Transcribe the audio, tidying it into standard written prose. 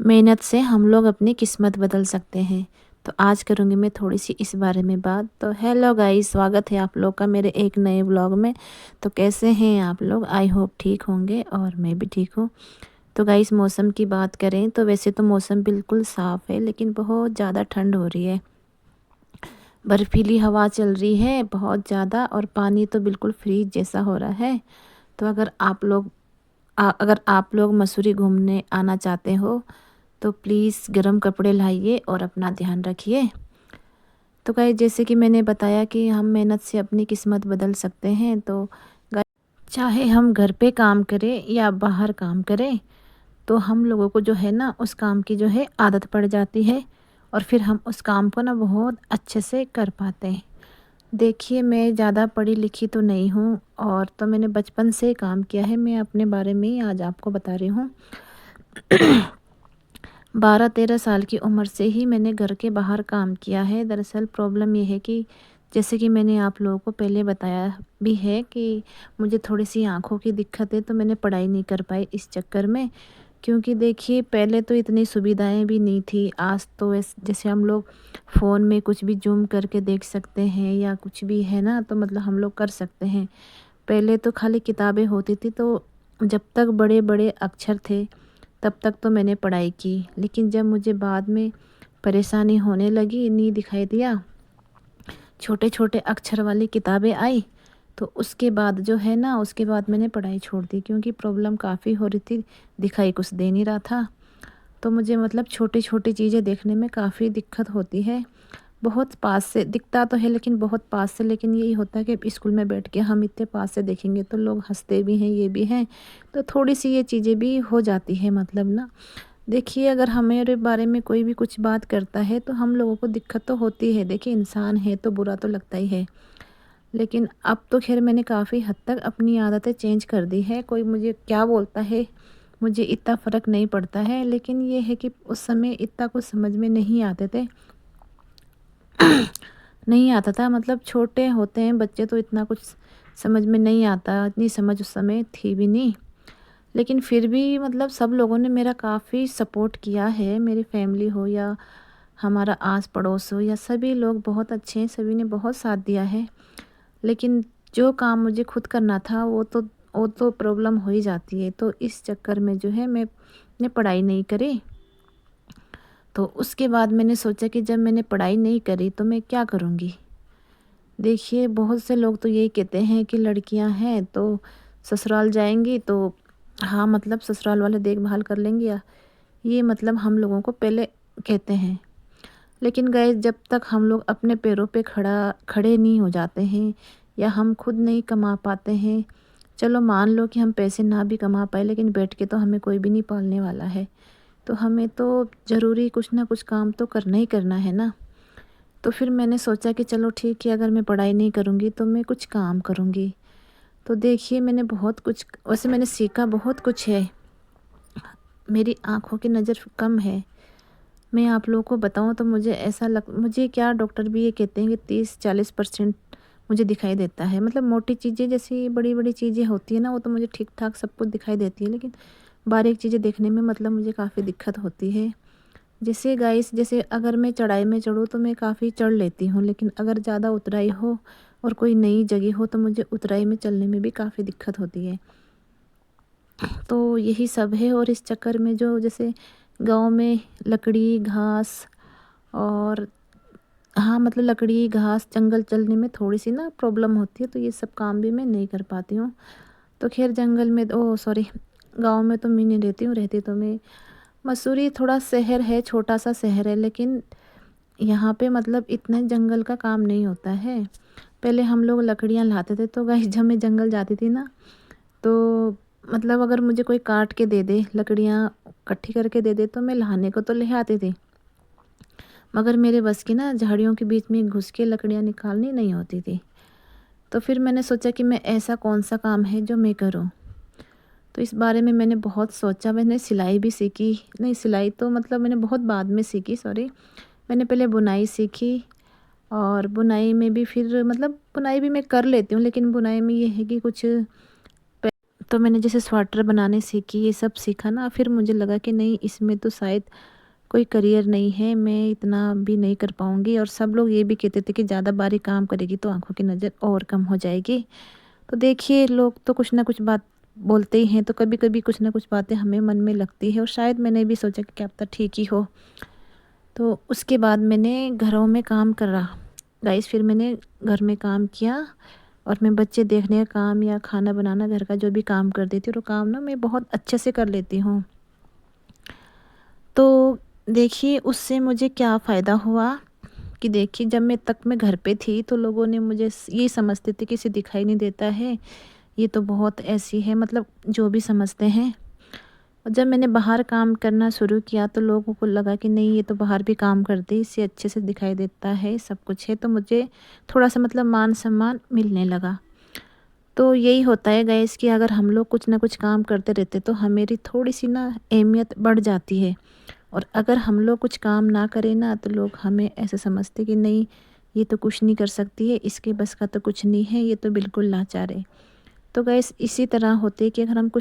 मेहनत से हम लोग अपनी किस्मत बदल सकते हैं। तो आज करूँगी मैं थोड़ी सी इस बारे में बात। तो हेलो गाइस, स्वागत है आप लोग का मेरे एक नए व्लॉग में। तो कैसे हैं आप लोग? आई होप ठीक होंगे और मैं भी ठीक हूँ। तो गाइस, मौसम की बात करें तो वैसे तो मौसम बिल्कुल साफ़ है, लेकिन बहुत ज़्यादा ठंड हो रही है। बर्फीली हवा चल रही है बहुत ज़्यादा, और पानी तो बिल्कुल फ्रीज जैसा हो रहा है। तो अगर आप लोग मसूरी घूमने आना चाहते हो तो प्लीज़ गर्म कपड़े लाइए और अपना ध्यान रखिए। तो गाइस, जैसे कि मैंने बताया कि हम मेहनत से अपनी किस्मत बदल सकते हैं। तो गाइस, चाहे हम घर पे काम करें या बाहर काम करें, तो हम लोगों को जो है ना उस काम की जो है आदत पड़ जाती है, और फिर हम उस काम को ना बहुत अच्छे से कर पाते हैं। देखिए, मैं ज़्यादा पढ़ी लिखी तो नहीं हूँ, और तो मैंने बचपन से काम किया है। मैं अपने बारे में ही आज आपको बता रही हूँ। 12-13 साल की उम्र से ही मैंने घर के बाहर काम किया है। दरअसल प्रॉब्लम ये है कि जैसे कि मैंने आप लोगों को पहले बताया भी है कि मुझे थोड़ी-सी आँखों की दिक्कत है, तो मैंने पढ़ाई नहीं कर पाई इस चक्कर में। क्योंकि देखिए, पहले तो इतनी सुविधाएँ भी नहीं थी। आज तो जैसे हम लोग फ़ोन में कुछ भी ज़ूम करके देख सकते हैं, या कुछ भी है ना, तो मतलब हम लोग कर सकते हैं। पहले तो खाली किताबें होती थी, तो जब तक बड़े-बड़े अक्षर थे तब तक तो मैंने पढ़ाई की। लेकिन जब मुझे बाद में परेशानी होने लगी, नहीं दिखाई दिया, छोटे-छोटे अक्षर वाली किताबें आई, तो उसके बाद जो है ना, उसके बाद मैंने पढ़ाई छोड़ दी, क्योंकि प्रॉब्लम काफ़ी हो रही थी, दिखाई कुछ दे नहीं रहा था। तो मुझे मतलब छोटी-छोटी चीज़ें देखने में काफ़ी दिक्कत होती है। बहुत पास से दिखता तो है, लेकिन बहुत पास से, लेकिन यही होता है कि स्कूल में बैठ के हम इतने पास से देखेंगे तो लोग हँसते भी हैं, ये भी हैं। तो थोड़ी-सी ये चीज़ें भी हो जाती है मतलब ना। देखिए, अगर हमारे बारे में कोई भी कुछ बात करता है तो हम लोगों को दिक्कत तो होती है। देखिए, इंसान है तो बुरा तो लगता ही है। लेकिन अब तो ख़ैर मैंने काफ़ी हद तक अपनी आदतें चेंज कर दी है। कोई मुझे क्या बोलता है, मुझे इतना फ़र्क नहीं पड़ता है। लेकिन ये है कि उस समय इतना कुछ समझ में नहीं आते थे। नहीं आता था, मतलब छोटे होते हैं बच्चे तो इतना कुछ समझ में नहीं आता, इतनी समझ उस समय थी भी नहीं। लेकिन फिर भी मतलब सब लोगों ने मेरा काफ़ी सपोर्ट किया है, मेरी फैमिली हो या हमारा आस पड़ोस हो, या सभी लोग बहुत अच्छे हैं, सभी ने बहुत साथ दिया है। लेकिन जो काम मुझे खुद करना था वो तो प्रॉब्लम हो ही जाती है। तो इस चक्कर में जो है मैंने पढ़ाई नहीं करी। तो उसके बाद मैंने सोचा कि जब मैंने पढ़ाई नहीं करी तो मैं क्या करूँगी। देखिए, बहुत से लोग तो यही कहते हैं कि लड़कियां हैं तो ससुराल जाएंगी तो हाँ, मतलब ससुराल वाले देखभाल कर लेंगे, या ये मतलब हम लोगों को पहले कहते हैं। लेकिन गाइस, जब तक हम लोग अपने पैरों पे खड़े नहीं हो जाते हैं, या हम खुद नहीं कमा पाते हैं, चलो मान लो कि हम पैसे ना भी कमा पाए, लेकिन बैठ के तो हमें कोई भी नहीं पालने वाला है। तो हमें तो ज़रूरी कुछ ना कुछ काम तो करना ही करना है ना। तो फिर मैंने सोचा कि चलो ठीक है, अगर मैं पढ़ाई नहीं करूँगी तो मैं कुछ काम करूँगी। तो देखिए, मैंने बहुत कुछ, वैसे मैंने सीखा बहुत कुछ है। मेरी आँखों की नज़र कम है। मैं आप लोगों को बताऊँ तो मुझे क्या, डॉक्टर भी ये कहते हैं कि 30-40% मुझे दिखाई देता है। मतलब मोटी चीज़ें जैसी बड़ी-बड़ी चीज़ें होती हैं ना, वो तो मुझे ठीक-ठाक सब कुछ दिखाई देती है, लेकिन बारीक चीज़ें देखने में मतलब मुझे काफ़ी दिक्कत होती है। जैसे गाइस, जैसे अगर मैं चढ़ाई में चढ़ूँ तो मैं काफ़ी चढ़ लेती हूँ, लेकिन अगर ज़्यादा उतराई हो और कोई नई जगह हो तो मुझे उतराई में चलने में भी काफ़ी दिक्कत होती है। तो यही सब है, और इस चक्कर में जो जैसे गाँव में लकड़ी, घास और हाँ, मतलब लकड़ी, घास, जंगल चलने में थोड़ी-सी ना प्रॉब्लम होती है, तो ये सब काम भी मैं नहीं कर पाती हूँ। तो ख़ैर जंगल में, ओह सॉरी, गाँव में तो मैं नहीं रहती हूँ, रहती तो मैं मसूरी थोड़ा शहर है, छोटा-सा शहर है, लेकिन यहाँ पे मतलब इतने जंगल का काम नहीं होता है। पहले हम लोग लकड़ियाँ लाते थे, तो गाइस जब मैं जंगल जाती थी ना, तो मतलब अगर मुझे कोई काट के दे दे, लकड़ियाँ इकट्ठी करके दे दे, तो मैं लाने को तो ले आती थी। मगर मेरे बस की ना झाड़ियों के बीच में घुस के लकड़ियाँ निकालनी नहीं होती थी। तो फिर मैंने सोचा कि मैं ऐसा कौन-सा काम है जो मैं करूँ? तो इस बारे में मैंने बहुत सोचा, मैंने सिलाई भी सीखी, नहीं सिलाई तो मतलब मैंने बहुत बाद में सीखी, सॉरी। मैंने पहले बुनाई सीखी, और बुनाई में भी फिर मतलब बुनाई भी मैं कर लेती हूँ, लेकिन बुनाई में ये है कि कुछ तो मैंने जैसे स्वेटर बनाने सीखी, ये सब सीखा ना, फिर मुझे लगा कि नहीं, इसमें तो शायद कोई करियर नहीं है, मैं इतना भी नहीं कर पाऊँगी। और सब लोग ये भी कहते थे कि ज़्यादा बारीक काम करेगी तो आँखों की नज़र और कम हो जाएगी। तो देखिए, लोग तो कुछ ना कुछ बात बोलते ही हैं, तो कभी-कभी कुछ ना कुछ बातें हमें मन में लगती है, और शायद मैंने भी सोचा कि क्या पता ठीक ही हो। तो उसके बाद मैंने घरों में काम करा गाइस, फिर मैंने घर में काम किया, और मैं बच्चे देखने का काम या खाना बनाना, घर का जो भी काम कर देती हूँ, तो काम ना मैं बहुत अच्छे से कर लेती हूँ। तो देखिए, उससे मुझे क्या फ़ायदा हुआ कि देखिए, जब मैं घर पे थी, तो लोगों ने मुझे ये समझते थे कि इसे दिखाई नहीं देता है, ये तो बहुत ऐसी है, मतलब जो भी समझते हैं। और जब मैंने बाहर काम करना शुरू किया, तो लोगों को लगा कि नहीं, ये तो बाहर भी काम करती है, इससे अच्छे से दिखाई देता है, सब कुछ है, तो मुझे थोड़ा-सा मतलब मान-सम्मान मिलने लगा। तो यही होता है गाइस कि अगर हम लोग कुछ ना कुछ काम करते रहते, तो हमारी थोड़ी-सी ना अहमियत बढ़ जाती है। और अगर हम लोग कुछ काम ना करें ना, तो लोग हमें ऐसे समझते कि नहीं, ये तो कुछ नहीं कर सकती है, इसके बस का तो कुछ नहीं है, ये तो बिल्कुल लाचार है। तो गाइस, इसी तरह होते है कि अगर हम कुछ